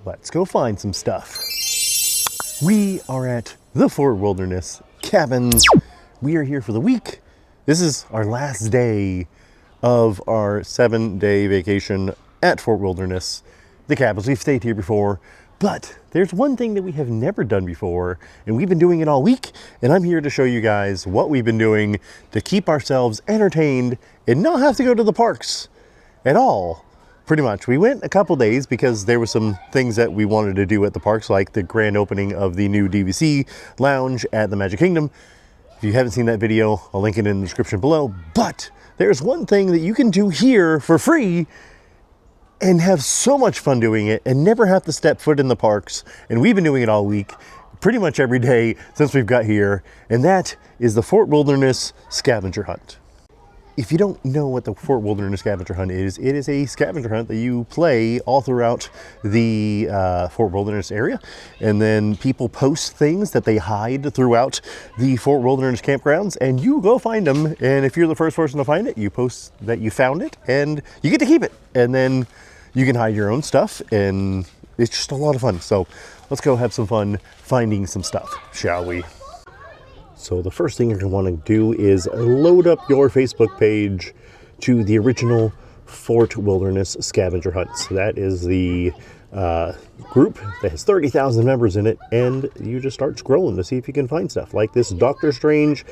let's go find some stuff. We are at the Fort Wilderness Cabins. We are here for the week. This is our last day of our 7-day vacation at Fort Wilderness, the cabins. We've stayed here before, but there's one thing that we have never done before, and we've been doing it all week, and I'm here to show you guys what we've been doing to keep ourselves entertained and not have to go to the parks at all. Pretty much. We went a couple days because there were some things that we wanted to do at the parks, like the grand opening of the new DVC lounge at the Magic Kingdom. If you haven't seen that video, I'll link it in the description below. But there's one thing that you can do here for free and have so much fun doing it and never have to step foot in the parks. And we've been doing it all week, pretty much every day since we've got here. And that is the Fort Wilderness Scavenger Hunt. If you don't know what the Fort Wilderness Scavenger Hunt is, it is a scavenger hunt that you play all throughout the Fort Wilderness area. And then people post things that they hide throughout the Fort Wilderness campgrounds, and you go find them. And if you're the first person to find it, you post that you found it, and you get to keep it. And then you can hide your own stuff, and it's just a lot of fun. So let's go have some fun finding some stuff, shall we? So the first thing you're going to want to do is load up your Facebook page to the original Fort Wilderness Scavenger Hunt. So that is the group that has 30,000 members in it, and you just start scrolling to see if you can find stuff like this Doctor Strange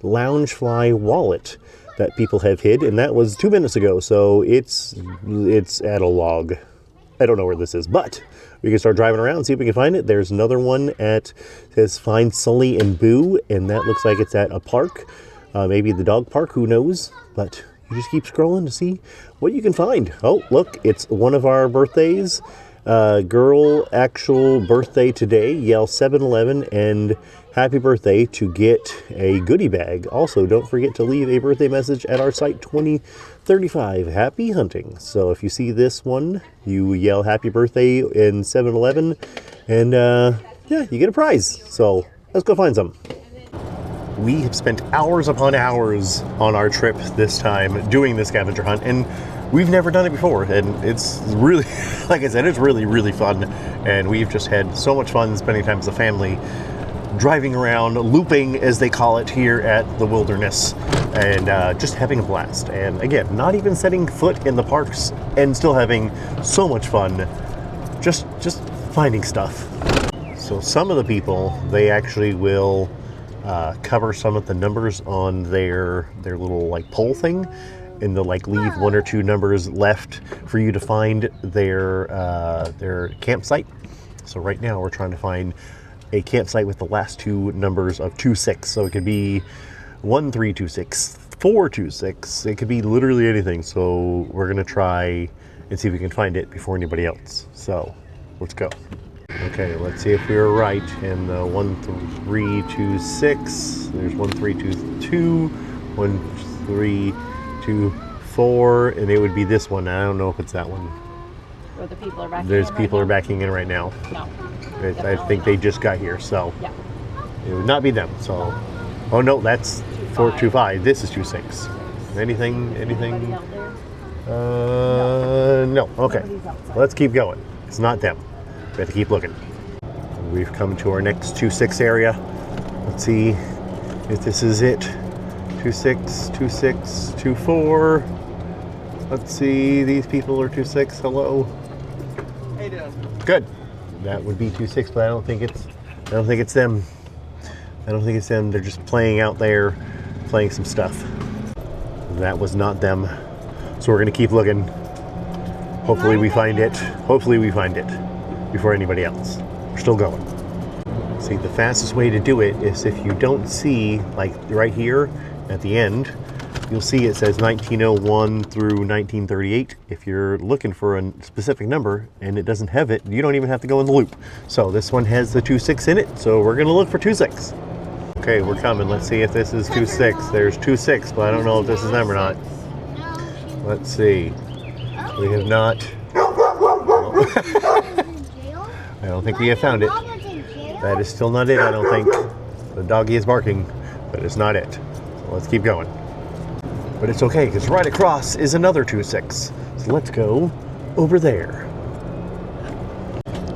Loungefly wallet that people have hid, and that was 2 minutes ago, so it's at a log. I don't know where this is, but we can start driving around and see if we can find it. There's another one says Find Sully and Boo, and that looks like it's at a park. Maybe the dog park, who knows? But you just keep scrolling to see what you can find. Oh, look, it's one of our birthdays. Girl, actual birthday today. Yell 7-Eleven and happy birthday to get a goodie bag. Also, don't forget to leave a birthday message at our site 2035. Happy hunting. So if you see this one, you yell happy birthday in 7-Eleven, and yeah, you get a prize. So let's go find some. We have spent hours upon hours on our trip this time doing this scavenger hunt, and we've never done it before, and it's really, like I said, it's really, really fun, and we've just had so much fun spending time as a family, driving around, looping, as they call it here at the Wilderness, and just having a blast. And again, not even setting foot in the parks and still having so much fun, just finding stuff. So some of the people, they actually will cover some of the numbers on their little like poll thing, and they'll like leave 1 or 2 numbers left for you to find their campsite. So right now we're trying to find a campsite with the last 2 numbers of 26. So it could be 1326, 426. It could be literally anything. So we're gonna try and see if we can find it before anybody else. So let's go. Okay, let's see if we were right. And the 1326. There's 1322, 1324, and it would be this one. I don't know if it's that one. Or the people are backing There's in people right are backing in right now. No. I think they just got here, so yeah. It would not be them. So, oh no, that's 425. This is 26. Anything? Anybody out there? No. Okay, let's keep going. It's not them. We have to keep looking. We've come to our next 26 area. Let's see if this is it. 26, 26, 24. Let's see, these people are 26. Hello. Hey, Dad. Good. That would be 26, but I don't think it's them. I don't think it's them. They're just playing out there, playing some stuff. That was not them. So we're gonna keep looking. Hopefully we find it. Hopefully we find it before anybody else. We're still going. See, the fastest way to do it is if you don't see, like right here at the end, you'll see it says 1901 through 1938. If you're looking for a specific number and it doesn't have it, you don't even have to go in the loop. So this one has the 26 in it, so we're gonna look for 26. Okay, we're coming. Let's see if this is 26. There's 26, but I don't know if this is them or not. Let's see. We have not. I don't think we have found it. That is still not it, I don't think. The doggy is barking, but it's not it. So let's keep going. But it's okay, because right across is another 26. So let's go over there.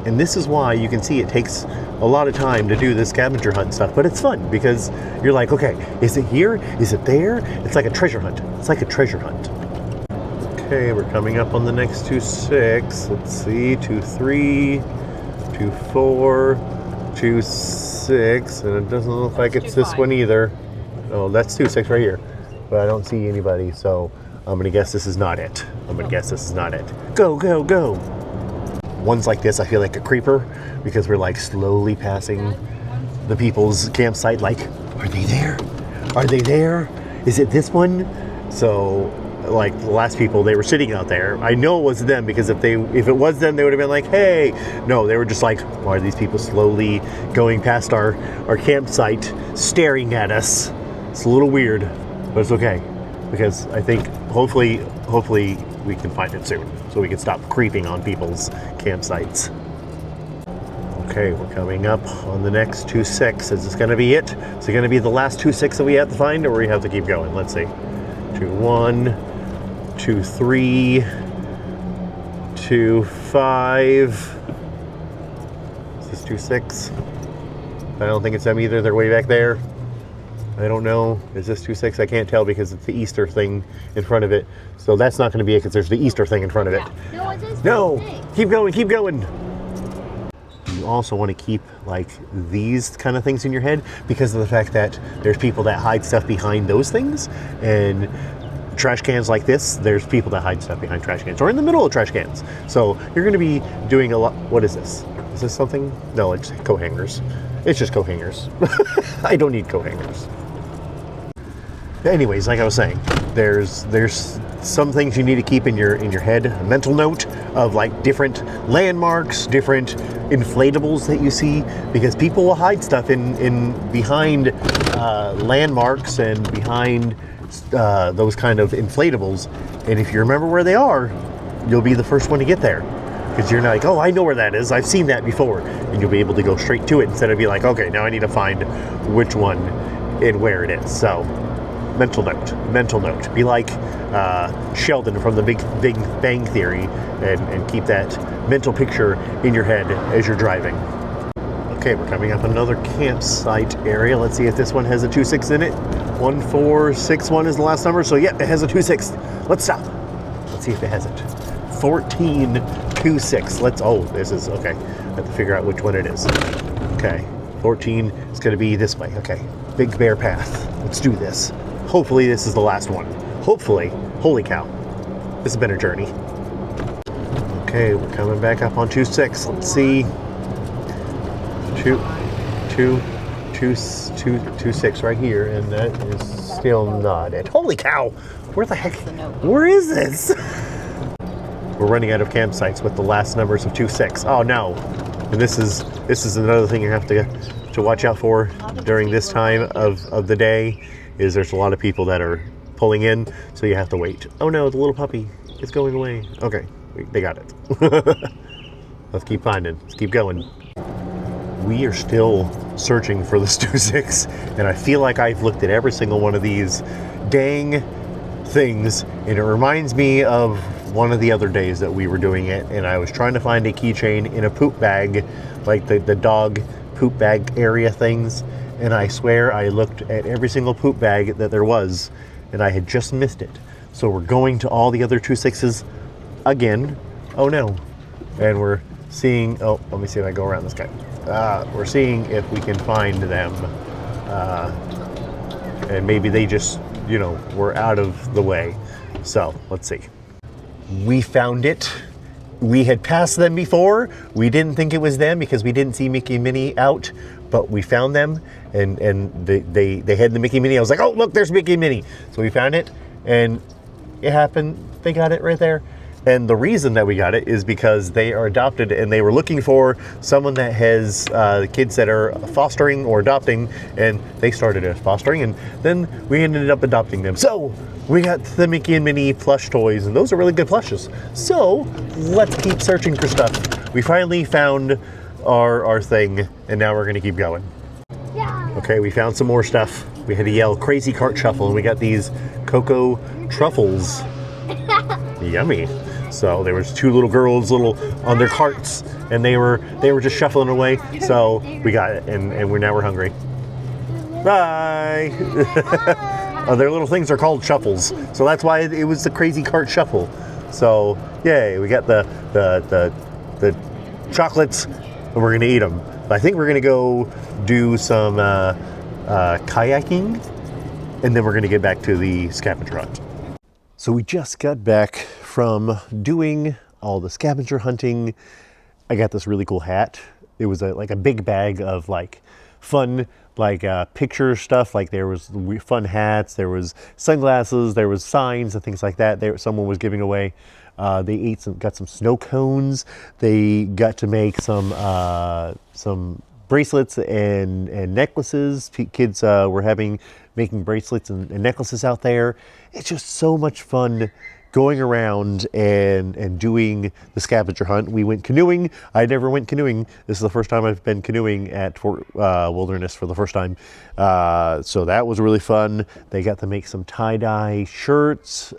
And this is why you can see it takes a lot of time to do this scavenger hunt stuff, but it's fun because you're like, okay, is it here? Is it there? It's like a treasure hunt. It's like a treasure hunt. Okay, we're coming up on the next 2-6. Let's see, 2-3, 2-4, 2-6, and it doesn't look like it's this one either. Oh, that's 2-6 right here, but I don't see anybody, so I'm gonna guess this is not it. Go, go, go. Ones like this, I feel like a creeper because we're like slowly passing the people's campsite. Like, are they there? Are they there? Is it this one? So, like the last people, they were sitting out there. I know it was them because if it was them, they would have been like, hey. No, they were just like, why are these people slowly going past our campsite, staring at us? It's a little weird, but it's okay because I think hopefully we can find it soon so we can stop creeping on people's campsites. Okay, we're coming up on the next 2-6. Is this going to be it? Is it going to be the last 2-6 that we have to find, or we have to keep going? Let's see. 2-1, 2-3, 2-5. Is this 2-6? I don't think it's them either. They're way back there. I don't know. Is this 2-6? I can't tell because it's the Easter thing in front of it. So that's not going to be it because there's the Easter thing in front of it. No, it is No! Keep going, keep going! You also want to keep like these kind of things in your head because of the fact that there's people that hide stuff behind those things, and trash cans like this, there's people that hide stuff behind trash cans or in the middle of trash cans. So you're going to be doing a lot. What is this? Is this something? No, it's coat hangers. It's just coat hangers. I don't need coat hangers. Anyways, like I was saying, there's some things you need to keep in your head, a mental note of like different landmarks, different inflatables that you see, because people will hide stuff in behind landmarks and behind those kind of inflatables, and if you remember where they are, you'll be the first one to get there. Because you're not like, oh, I know where that is, I've seen that before, and you'll be able to go straight to it instead of be like, okay, now I need to find which one and where it is. So mental note. Be like Sheldon from the Big Bang Theory and keep that mental picture in your head as you're driving. Okay, we're coming up another campsite area. Let's see if this one has a 2-6 in it. 1461 is the last number, so yeah, it has a 2-6. Let's stop. Let's see if it has it. 1426. Oh, this is okay. I have to figure out which one it is. Okay, 14 is going to be this way. Okay, Big Bear Path. Let's do this. Hopefully this is the last one. Hopefully. Holy cow. This has been a journey. Okay, we're coming back up on 26. Let's see. 2-6 right here, and that is still not it. Holy cow! Where the heck? Where is this? We're running out of campsites with the last numbers of 2-6. Oh no! And this is another thing you have to watch out for during this time of the day. Is there's a lot of people that are pulling in, so you have to wait. Oh no, the little puppy is going away. Okay, they got it. Let's keep finding. Let's keep going. We are still searching for this 2-6, and I feel like I've looked at every single one of these dang things, and it reminds me of one of the other days that we were doing it, and I was trying to find a keychain in a poop bag, like the dog poop bag area things. And I swear I looked at every single poop bag that there was, and I had just missed it. So we're going to all the other 2-6s again. Oh no. And we're seeing, oh, let me see if I go around this guy. We're seeing if we can find them. And maybe they just, were out of the way. So let's see. We found it. We had passed them before. We didn't think it was them because we didn't see Mickey and Minnie out, but we found them, and they had the Mickey and Minnie. I was like, oh, look, there's Mickey and Minnie. So we found it, and it happened. They got it right there. And the reason that we got it is because they are adopted, and they were looking for someone that has kids that are fostering or adopting, and they started as fostering, and then we ended up adopting them. So we got the Mickey and Minnie plush toys, and those are really good plushes. So let's keep searching for stuff. We finally found our thing, and now we're gonna keep going. Yeah. Okay, we found some more stuff. We had to yell crazy cart shuffle, and we got these cocoa truffles. Yummy. So there was two little girls, little on their carts, and they were just shuffling away. So we got it, and we're hungry. Bye. Their little things are called shuffles, so that's why it was the crazy cart shuffle. So yay, we got the chocolates, and we're gonna eat them. But I think we're gonna go do some kayaking, and then we're gonna get back to the scavenger hunt. So we just got back from doing all the scavenger hunting. I got this really cool hat. It was like a big bag of like fun, like picture stuff. Like there was fun hats, there was sunglasses, there was signs and things like that. Someone was giving away. They got some snow cones. They got to make some bracelets and necklaces. Kids were making bracelets and necklaces out there. It's just so much fun going around and doing the scavenger hunt. We went canoeing. I never went canoeing. This is the first time I've been canoeing at Fort Wilderness for the first time. So that was really fun. They got to make some tie-dye shirts.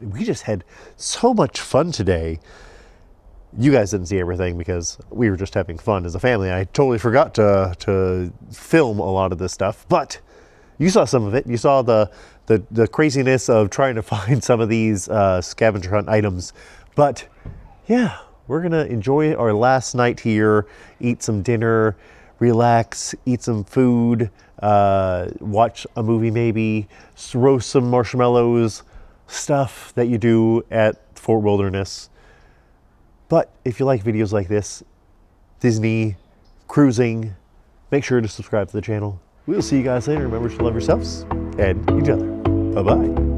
We just had so much fun today. You guys didn't see everything because we were just having fun as a family. I totally forgot to film a lot of this stuff, but you saw some of it. You saw the craziness of trying to find some of these scavenger hunt items. But yeah, we're gonna enjoy our last night here, eat some dinner, relax, eat some food, watch a movie maybe, roast some marshmallows, stuff that you do at Fort Wilderness. But if you like videos like this, Disney, cruising, make sure to subscribe to the channel. We'll see you guys later. Remember to love yourselves and each other. Bye-bye.